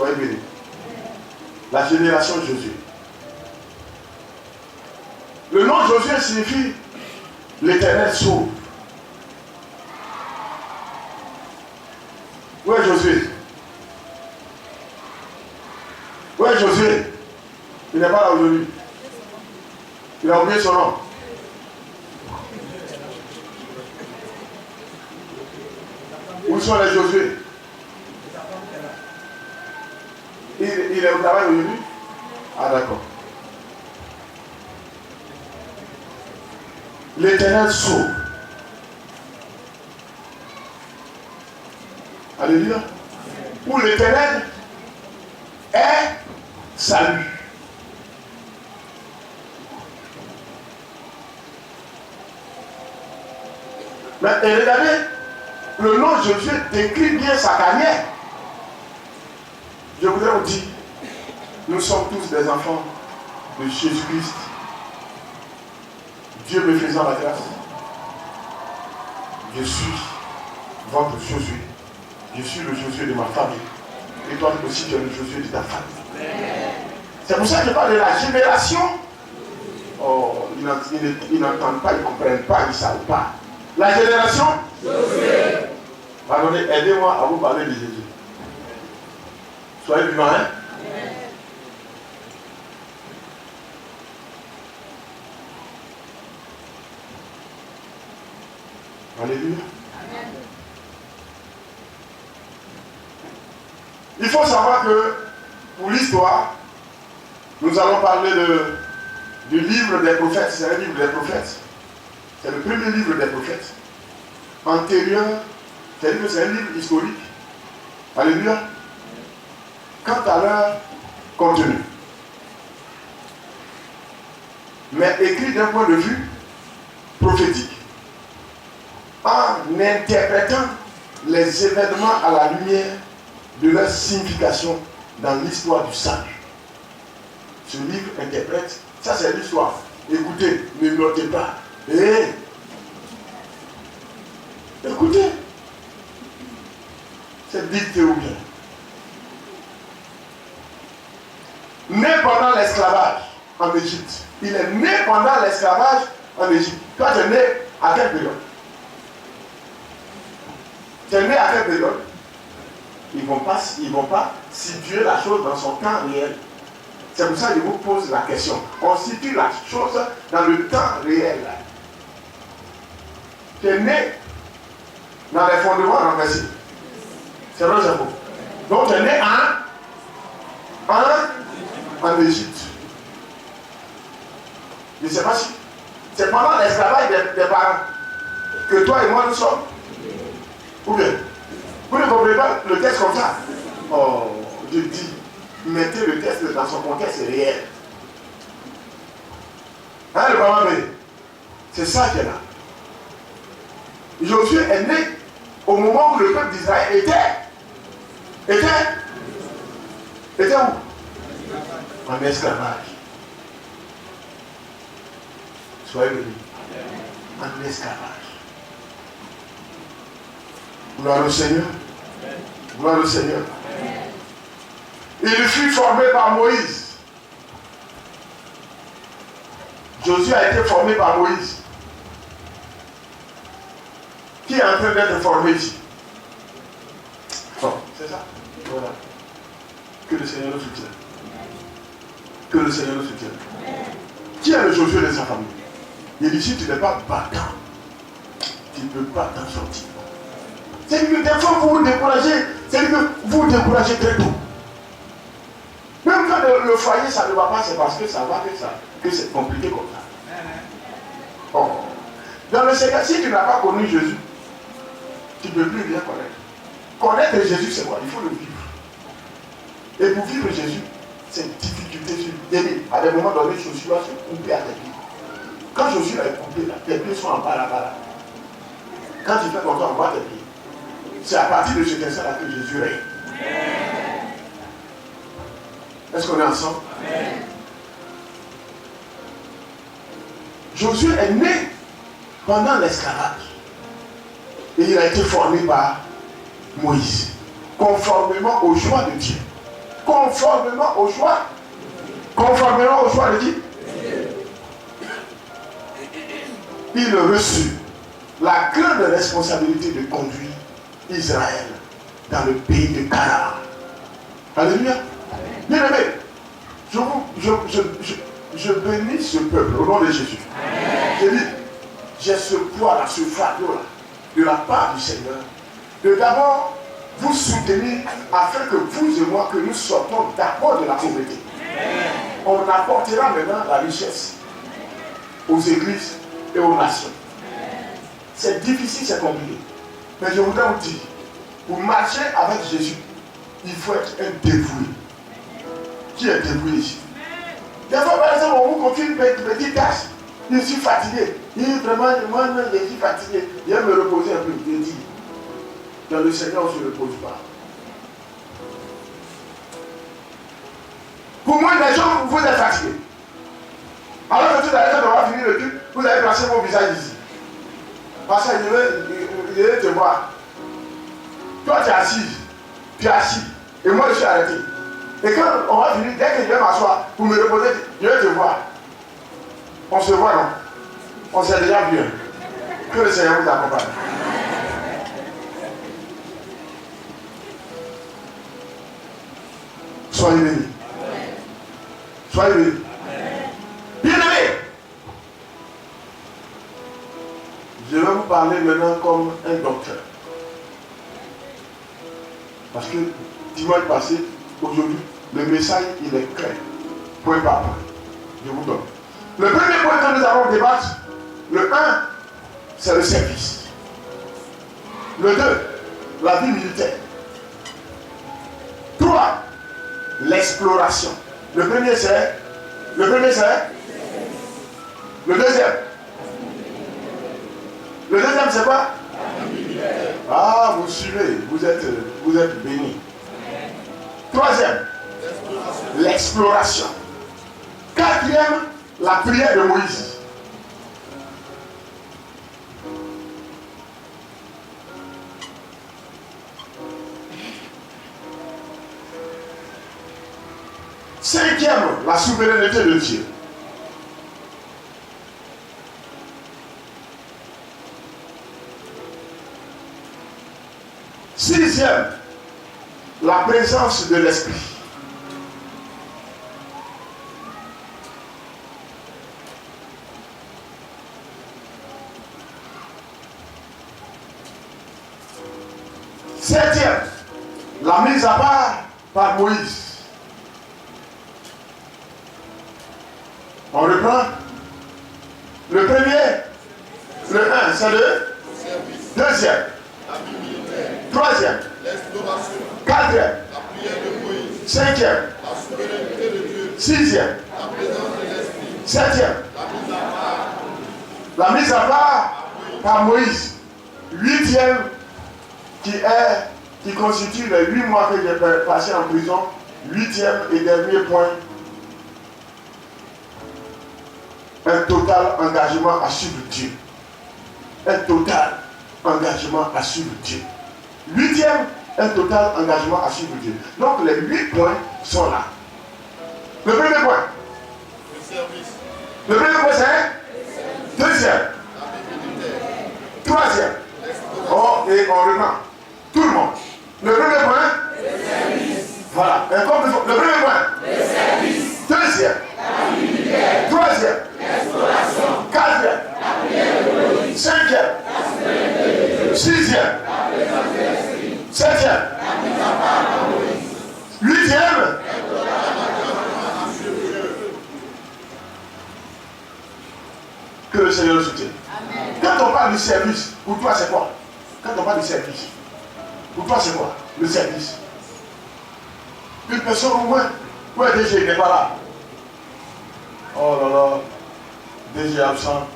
Soyez bénis. La génération Josué. Le nom Josué signifie l'Éternel sauve. Où est Josué? Où est Josué? Il n'est pas là aujourd'hui. Il a oublié son nom. Où sont les Josué? Il est au travail aujourd'hui? Ah d'accord. L'Éternel sauve. Alléluia. Où l'Éternel est salut. Mais et regardez, le nom Josué décrit bien sa carrière. Je voudrais vous dire, nous sommes tous des enfants de Jésus-Christ. Dieu me faisant la grâce. Je suis votre Josué. Je suis le Josué de ma famille. Et toi aussi, tu es le Josué de ta famille. C'est pour ça que je parle de la génération. Oh, ils n'entendent pas, ils ne comprennent pas, ils ne savent pas. La génération Josué. Pardonnez, aidez-moi à vous parler de Jésus. Soyez vivants, hein? Alléluia. Il faut savoir que pour l'histoire, nous allons parler du livre des prophètes. C'est un livre des prophètes. C'est le premier livre des prophètes. Antérieur, c'est-à-dire que c'est un livre historique. Alléluia. Quant à leur contenu. Mais écrit d'un point de vue prophétique. En interprétant les événements à la lumière de leur signification dans l'histoire du salut. Ce livre interprète, ça c'est l'histoire. Écoutez, ne notez pas. Écoutez. C'est dicté ou bien. Né pendant l'esclavage en Égypte. Il est né pendant l'esclavage en Égypte. Toi tu es né à quelle période? Tu es né à quelle période? Ils ne vont pas situer la chose dans son temps réel. C'est pour ça que je vous pose la question. On situe la chose dans le temps réel. Tu es né dans les fondements renversés. C'est vrai, c'est faux. Donc tu es né en Égypte. Je ne sais pas si c'est pendant l'esclavage des parents que toi et moi nous sommes. Ou bien, vous ne comprenez pas le texte comme ça. Oh, je dis, mettez le texte dans son contexte réel. Hein, le parent béni? C'est ça qui est là. Josué est né au moment où le peuple d'Israël était où? En esclavage. Soyez bénis. En esclavage. Gloire au Seigneur. Gloire au Seigneur. Il fut formé par Moïse. Josué a été formé par Moïse. Qui est en train d'être formé ici? Bon, c'est ça. Voilà. Que le Seigneur nous soutienne. Que le Seigneur nous soutienne. Qui est le Josué de sa famille? Il dit, si tu n'es pas battant, tu ne peux pas t'en sortir. C'est-à-dire que des fois vous vous découragez, c'est-à-dire que vous vous découragez très tôt. Même quand le foyer ça ne va pas, c'est parce que ça va, que c'est compliqué comme ça. Oh. Dans le Seigneur, si tu n'as pas connu Jésus, tu ne peux plus rien connaître. Connaître Jésus, c'est quoi? Il faut le vivre. Et pour vivre Jésus, c'est une difficulté sur lui. À des moments donnés, Josué va se couper à tes pieds. Quand Josué est coupé, là, tes pieds sont en bas là-bas. Quand tu fais comme ça, on voit tes pieds. C'est à partir de cet instant-là que Jésus règne. Est-ce qu'on est ensemble? Amen. Josué est né pendant l'esclavage. Et il a été formé par Moïse. Conformément au choix de Dieu. conformément au choix. Conformément au choix de qui? Il reçut la grande responsabilité de conduire Israël dans le pays de Canaan. Alléluia. Bien aimé, je bénis ce peuple au nom de Jésus. J'ai dit, j'ai ce poids-là, ce fardeau-là, de la part du Seigneur, de d'abord vous soutenir afin que vous et moi, que nous sortons d'abord de la pauvreté. On apportera maintenant la richesse aux églises et aux nations. C'est difficile, c'est compliqué. Mais je voudrais vous dire, pour marcher avec Jésus, il faut être un dévoué. Qui est dévoué ici? Des fois, par exemple, on vous confie une petite tâche. Je suis fatigué. Vraiment, moi, je suis fatigué. Je vais me reposer un peu. Je dis, dans le Seigneur, on ne se repose pas. Pour moi, les gens, vous êtes fatigués. Alors que tout à l'heure, quand on va finir le truc, vous allez placer vos visages ici. Parce que je vais te voir. Toi, tu es assis. Tu es assis. Et moi, je suis arrêté. Et quand on va finir, dès que je vais m'asseoir, pour me reposer, je vais te voir. On se voit, non? On s'est déjà vu. Que le Seigneur vous accompagne. Soyez bénis. Soyez bénis. Bien-aimés, je vais vous parler maintenant comme un docteur. Parce que dimanche passé, aujourd'hui, le message, il est clair. Point par point. Je vous donne. Le premier point que nous allons débattre, le 1, c'est le service. Le 2, la vie militaire. 3, l'exploration. Le premier, c'est le deuxième. Le deuxième, c'est quoi? Ah, vous suivez, vous êtes bénis. Troisième, l'exploration. Quatrième, la prière de Moïse. Cinquième, la souveraineté de Dieu. Sixième, la présence de l'Esprit. Septième, la mise à part par Moïse. On reprend. Le premier, le 1, c'est le deuxième. Troisième, quatrième, cinquième, sixième, septième, la mise à part par Moïse. Huitième, qui constitue les 8 mois que j'ai passé en prison. Huitième et dernier point, un total engagement à suivre Dieu. Un total engagement à suivre Dieu. Huitième, un total engagement à suivre Dieu. Donc les 8 points sont là. Le premier point. Le service. Le premier point c'est deuxième. Troisième. Oh, et on reprend. Tout le monde. Le premier point. Le service. Voilà. Le premier point. Le service. Deuxième. Troisième. L'exploration. Quatrième. Cinquième. Sixième. Septième. Huitième. Que le Seigneur le soutienne. Quand on parle du service, pour toi c'est quoi? Quand on parle du service, pour toi c'est quoi? Le service. Une personne au moins. Où est DG? Il n'est pas là. Oh là là. DG absent.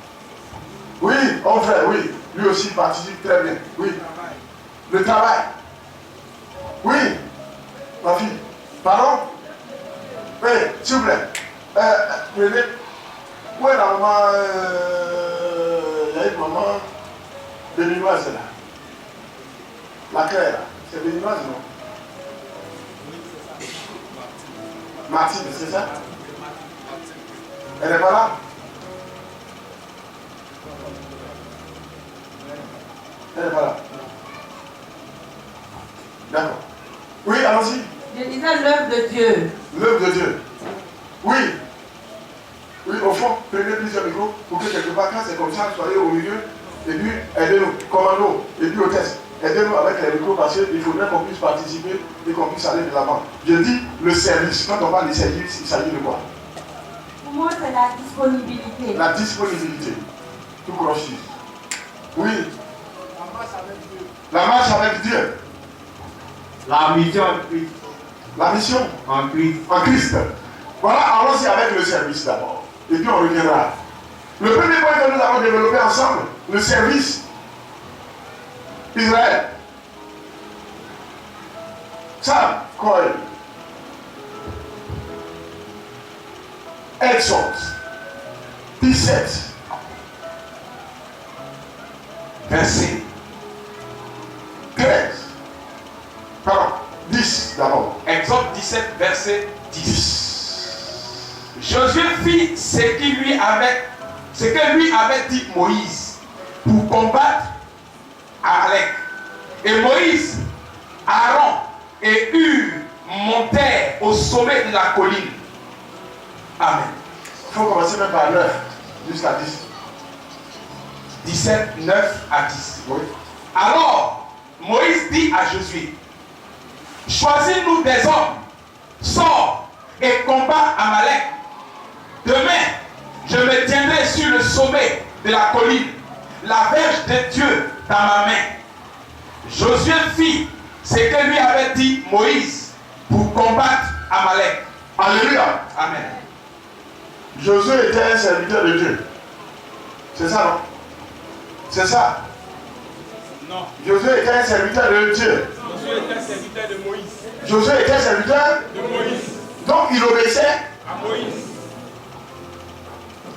Oui, mon frère, oui. Lui aussi participe très bien. Oui. Le travail. Oui. Ma fille. Pardon? Oui, s'il vous plaît. Prenez. Où est la maman? Il y a une maman béninoise là. La Claire là. C'est béninoise, non? Mathilde, c'est ça? Elle n'est pas là? Elle n'est pas là. D'accord. Oui, allons-y. Je disais l'œuvre de Dieu. L'œuvre de Dieu. Oui. Oui, au fond, prenez plusieurs micros pour que quelque part, quand c'est comme ça, soyez au milieu et puis aidez-nous, commando, et puis hôtesse. Aidez-nous avec les micros parce qu'il faudrait qu'on puisse participer et qu'on puisse aller de l'avant. Je dis le service. Quand on parle de service, il s'agit de quoi? Pour moi, c'est la disponibilité. La disponibilité. Tout croche. Oui. La marche avec Dieu. La mission en Christ. La mission En Christ. en Christ. Voilà, allons-y avec le service d'abord. Et puis on reviendra. Le premier point que nous avons développé ensemble, le service. Israël. Sam, Coel. Exode 17. Verset 13. Pardon, 10 d'abord. Exode 17, verset 10. Josué fit ce que lui avait dit Moïse pour combattre Amalek. Et Moïse, Aaron et Hur montèrent au sommet de la colline. Amen. Il faut commencer même par 9 jusqu'à 10. 17, 9 à 10. Oui. Alors, Moïse dit à Josué, choisis-nous des hommes, sors et combat Amalek. Demain, je me tiendrai sur le sommet de la colline, la verge de Dieu dans ma main. Josué fit ce que lui avait dit Moïse pour combattre Amalek. Alléluia. Amen. Josué était un serviteur de Dieu. C'est ça, non? C'est ça. Non. Josué était un serviteur de Dieu. Josué était un serviteur de Moïse. Josué était un serviteur. De Moïse. Donc il obéissait. À Moïse.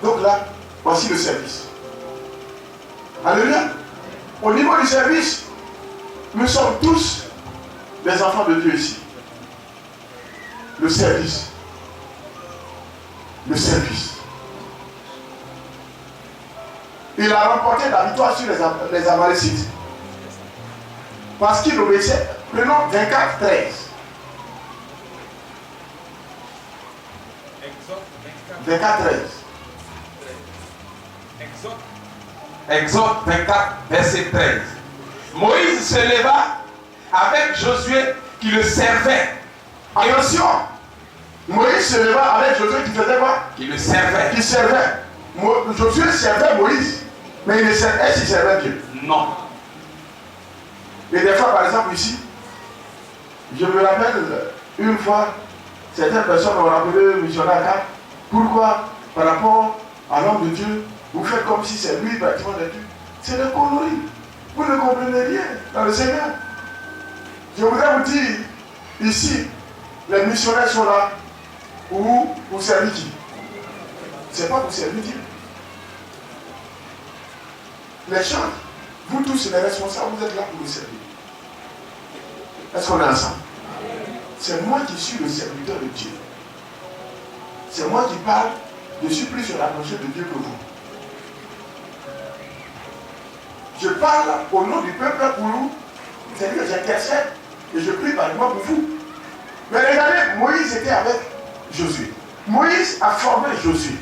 Donc là, voici le service. Alléluia. Au niveau du service, nous sommes tous les enfants de Dieu ici. Le service. Le service. Il a remporté la victoire sur les Amalécites. Parce qu'il obéissait. Prenons 24, 13. Exode 24, 13. Exode 24, verset 13. Moïse se leva avec Josué qui le servait. Attention! Moïse se leva avec Josué qui faisait quoi? Qui le servait. Qui servait. Josué servait Moïse, mais il ne servait, est-ce qu'il servait Dieu? Non. Et des fois, par exemple, ici, je me rappelle une fois, certaines personnes ont rappelé le missionnaire Cap. Pourquoi, par rapport à l'homme de Dieu, vous faites comme si c'est lui pratiquement de Dieu? C'est des conneries. Vous ne comprenez rien dans le Seigneur. Je voudrais vous dire, ici, les missionnaires sont là pour servir qui? C'est pas pour servir Dieu. Les gens, vous tous les responsables, vous êtes là pour le servir. Est-ce qu'on est ensemble? C'est moi qui suis le serviteur de Dieu. C'est moi qui parle. Je suis plus sur la notion de Dieu que vous. Je parle au nom du peuple pour vous. C'est-à-dire que j'intercède et je prie par moi pour vous. Mais regardez, Moïse était avec Josué. Moïse a formé Josué.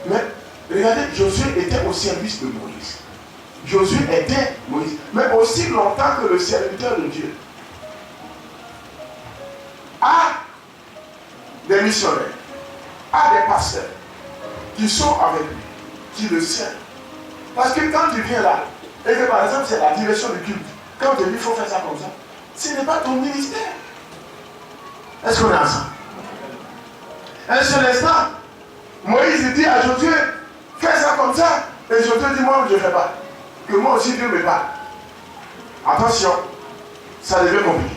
Mais regardez, Josué était au service de Moïse. Josué était Moïse. Mais aussi longtemps que le serviteur de Dieu a des missionnaires, a des pasteurs qui sont avec lui, qui le servent. Parce que quand tu viens là, et que par exemple c'est la direction du culte, quand on te dit qu'il faut faire ça comme ça, ce n'est pas ton ministère. Est-ce qu'on est ensemble? Un seul instant, Moïse dit à Josué, fais ça comme ça, et Josué dit, moi je ne fais pas. Que moi aussi Dieu me parle. Attention, ça devient compliqué.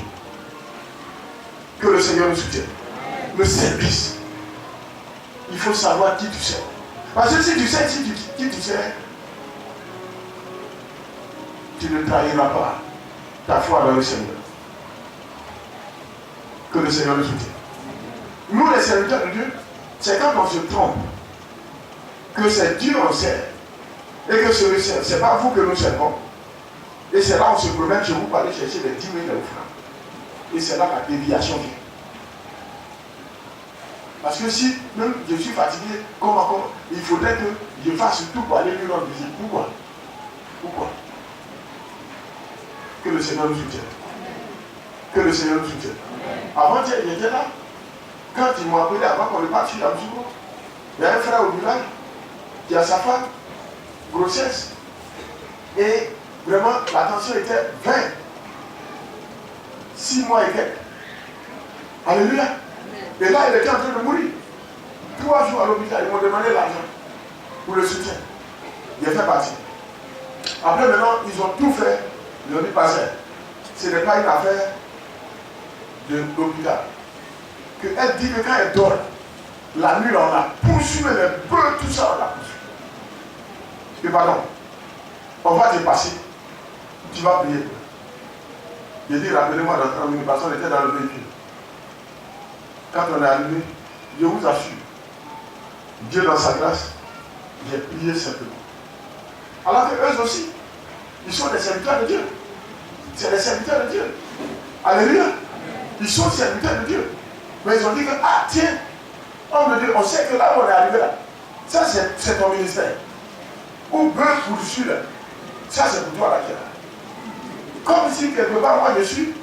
Que le Seigneur nous soutienne. Le service. Il faut savoir qui tu sais. Parce que si tu sais qui tu sais, tu ne trahiras pas ta foi dans le Seigneur. Que le Seigneur nous soutienne. Nous, les serviteurs de Dieu, c'est quand on se trompe que c'est Dieu on sert. Et que ce n'est pas vous que nous servons. Et c'est là où on se promène chez vous pour aller chercher les 10 000 offrandes. Et c'est là que la déviation vient. Parce que si même je suis fatigué, comme encore, il faudrait que je fasse tout pour aller lui rendre visite. Pourquoi? Que le Seigneur nous soutienne. Que le Seigneur nous soutienne. Avant, j'étais là. Quand ils m'ont appelé avant qu'on le parte sur la Mzouko, il y a un frère au village qui a sa femme, grossesse. Et vraiment, la tension était 20. 6 mois et quelques. Alléluia. Et là, il était en train de mourir. 3 jours à l'hôpital, ils m'ont demandé l'argent pour le soutien. J'ai fait partie. Après, maintenant, ils ont tout fait. Ils ont dit, pasteur, ce n'est pas une affaire de l'hôpital. Elle dit que quand elle dort, la nuit, on a poursuivi les bœufs, tout ça, on a poursuivi. Et pardon, on va te passer. Tu vas prier. J'ai dit, rappelez-moi dans 30 minutes, parce qu'on était dans le véhicule. Quand on est arrivé, je vous assure, Dieu dans sa grâce, j'ai prié simplement. Alors que eux aussi, ils sont des serviteurs de Dieu. C'est des serviteurs de Dieu. Alléluia. Ils sont serviteurs de Dieu. Mais ils ont dit que, ah tiens, homme de Dieu, on sait que là où on est arrivé là, ça c'est ton ministère. Ou bœuf pour celui-là. Ça c'est pour toi là qui est là. Comme si quelque part moi je suis.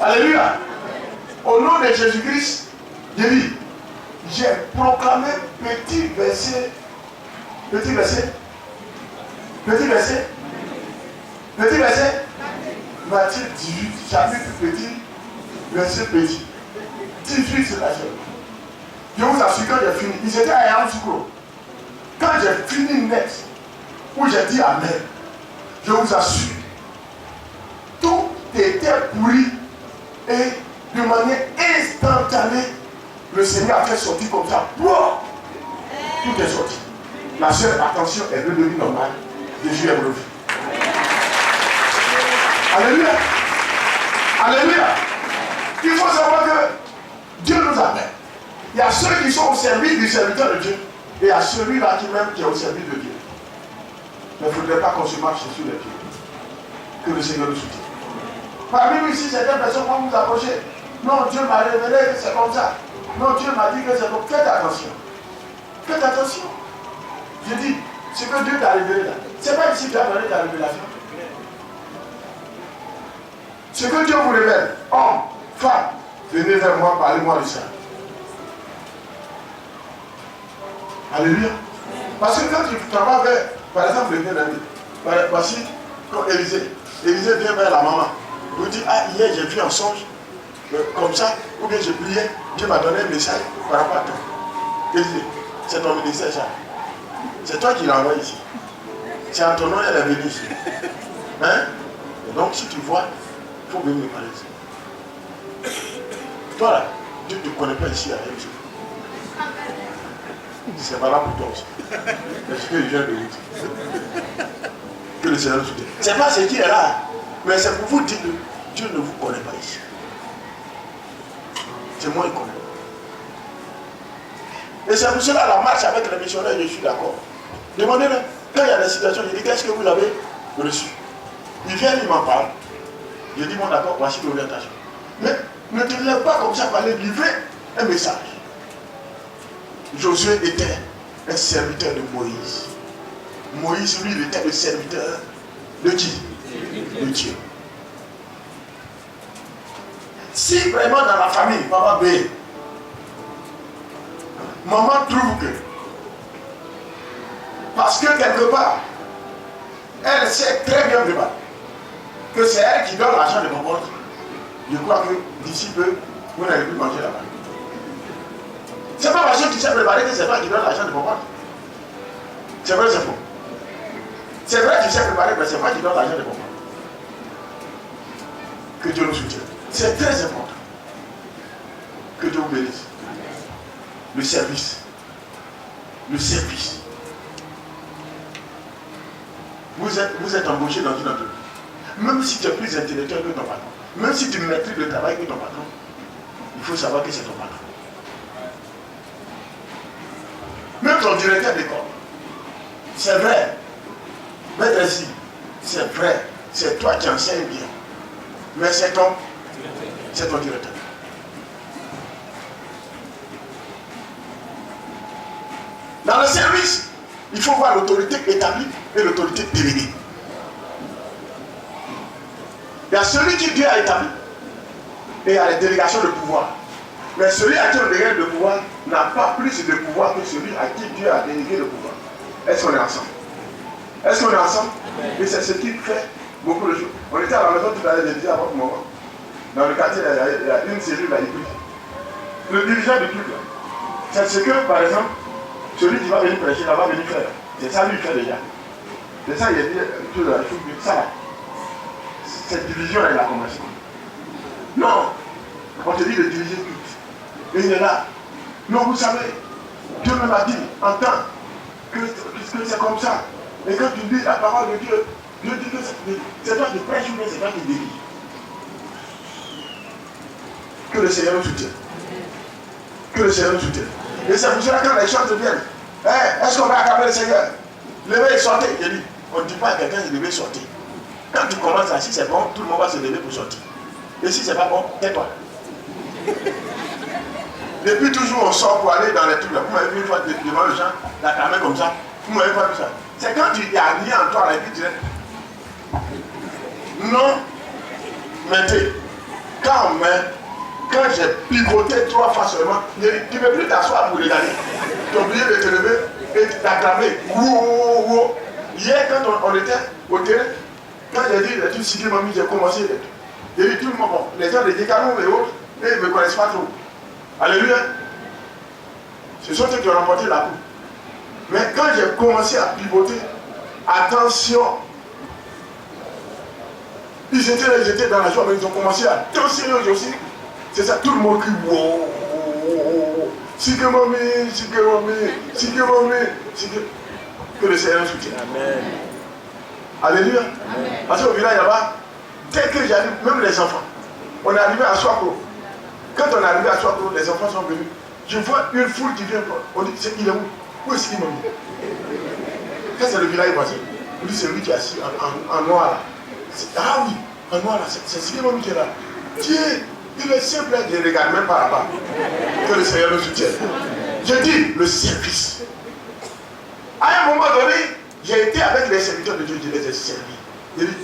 Alléluia. Au nom de Jésus-Christ, je dis, j'ai proclamé petit verset. Matthieu 18, chapitre petit, verset petit. 18, c'est la chose. Je vous assure, quand j'ai fini, ils étaient à Yamoussoukro. Quand j'ai fini net, où j'ai dit Amen, je vous assure, tout était pourri et de manière instantanée, le Seigneur a fait sortir comme ça. Wow! Tout est sorti. La seule attention est redevenue normale. Jésus est revenu. Alléluia. Alléluia. Il faut savoir que Dieu nous appelle. Il y a ceux qui sont au service du serviteur de Dieu. Et il y a celui-là qui est au service de Dieu. Mais il ne faudrait pas qu'on se marche sur les pieds. Que le Seigneur nous soutienne. Parmi nous ici, certaines personnes vont nous approcher. Non, Dieu m'a révélé que c'est comme ça. Non, Dieu m'a dit que c'est comme ça. Faites attention. Faites attention. Je dis, ce que Dieu t'a révélé là, c'est pas ici que tu as donné ta révélation. Ce que Dieu vous révèle, homme, femme, venez vers moi, parlez-moi de ça. Alléluia. Parce que quand tu travailles vers, par exemple, le bien-aimé, voici, comme Élisée vient vers la maman, vous dit, ah, hier j'ai vu un songe, comme ça, ou bien j'ai prié, Dieu m'a donné un message par rapport à toi. Élisée, c'est ton ministère, ça. C'est toi qui l'envoies ici. C'est en ton nom, elle est venue ici. Hein? Et donc, si tu vois, il faut venir me parler ici. Toi là, Dieu ne te connaît pas ici à elle. C'est valable pour toi aussi. Est-ce que je viens de vous dire? Que le Seigneur nous soutienne. C'est pas ce qui est là, mais c'est pour vous dire que Dieu ne vous connaît pas ici. C'est moi qui connais. Et c'est pour cela la marche avec les missionnaires, je suis d'accord. Demandez-leur, quand il y a des situations, je dis, qu'est-ce que vous avez reçu? Ils viennent, ils m'en parlent. Je dis, bon d'accord, voici l'orientation. Mais ne te lève pas comme ça pour aller livrer un message. Josué était un serviteur de Moïse. Moïse, lui, il était le serviteur de qui? De Dieu. Si vraiment dans la famille, maman B, maman trouve que, parce que quelque part, elle sait très bien que c'est elle qui donne l'argent de mon compte, je crois que d'ici peu, vous n'allez plus manger là-bas. C'est pas parce que tu sais préparer que c'est toi qui donne l'argent de mon compte. C'est vrai, c'est faux. C'est vrai que tu sais préparer, mais c'est moi qui donne l'argent de mon compte. Que Dieu nous soutienne. C'est très important. Que Dieu vous bénisse. Le service. Le service. Vous êtes embauché dans une entreprise. Même si tu es plus intellectuel que ton patron, même si tu maîtrises le travail que ton patron, il faut savoir que c'est ton patron. Même ton directeur d'école, c'est vrai. Maître ici, c'est vrai. C'est toi qui enseignes bien. Mais c'est ton directeur. Dans le service, il faut voir l'autorité établie et l'autorité déléguée. Il y a celui qui Dieu a établi et il y a les délégations de pouvoir. Mais celui à qui on délègue le pouvoir n'a pas plus de pouvoir que celui à qui Dieu a délégué le pouvoir. Est-ce qu'on est ensemble? Est-ce qu'on est ensemble? Et c'est ce qui fait beaucoup de choses. On était à la maison tout à l'heure, je disais à votre moment, dans le quartier, il y a une cellule là, le dirigeant du culte, c'est ce que, par exemple, celui qui va venir prêcher là va venir faire. C'est ça lui fait déjà. C'est ça, il a dit, tout là, ça là. Cette division, elle a commencé. Non, on te dit de diriger le culte. Et il est là. Non, vous savez, Dieu me l'a dit, entends, que c'est comme ça. Et quand tu dis la parole de Dieu, Dieu dit que c'est toi qui prêches ou bien c'est toi qui dirige. Que le Seigneur nous soutienne. Que le Seigneur nous soutienne. Et c'est pour cela que quand les choses viennent, est-ce qu'on va accabler le Seigneur? Levez et sortez. Il dit, on ne dit pas à quelqu'un de lever et sortir. Quand tu commences là, si c'est bon, tout le monde va se lever pour sortir. Et si c'est pas bon, tais-toi. Depuis toujours, on sort pour aller dans les trucs là. Vous m'avez vu une fois devant les gens, la caméra comme ça. Vous m'avez pas vu ça. C'est quand il n'y a rien en toi, la vie directe. Non, mettez. Quand j'ai pivoté 3 fois seulement, tu ne peux plus t'asseoir pour regarder. Tu as oublié de te lever et d'acclamer. Hier, quand on était au terrain, quand j'ai dit, les trucs mamie, j'ai commencé. J'ai dit tout le monde, bon, les gens de Décanon et autres, ils ne me connaissent pas trop. Alléluia. Ce sont eux qui ont remporté la coupe. Mais quand j'ai commencé à pivoter, attention, ils étaient dans la joie, mais ils ont commencé à danser eux aussi. C'est ça, tout le monde crie, wow, Sikemami. Que le Seigneur soutienne. Amen. Alléluia. Amen. Parce qu'au village là-bas, dès que j'arrive, même les enfants, on est arrivé à Swakro. Quand on est arrivé à Swakro, les enfants sont venus. Je vois une foule qui vient. On dit, il est où? Où est-ce qu'il m'a mis? Quand c'est le village voisin, on dit, c'est lui qui est assis en noir là. Ah oui, en noir là, c'est ce qui m'a mis qui est là. Dieu, il est simple, je ne regarde même pas là-bas. Que le Seigneur nous soutienne. Je dis, le service. À un moment donné, j'ai été avec les serviteurs de Dieu, je les ai servis. Je dis,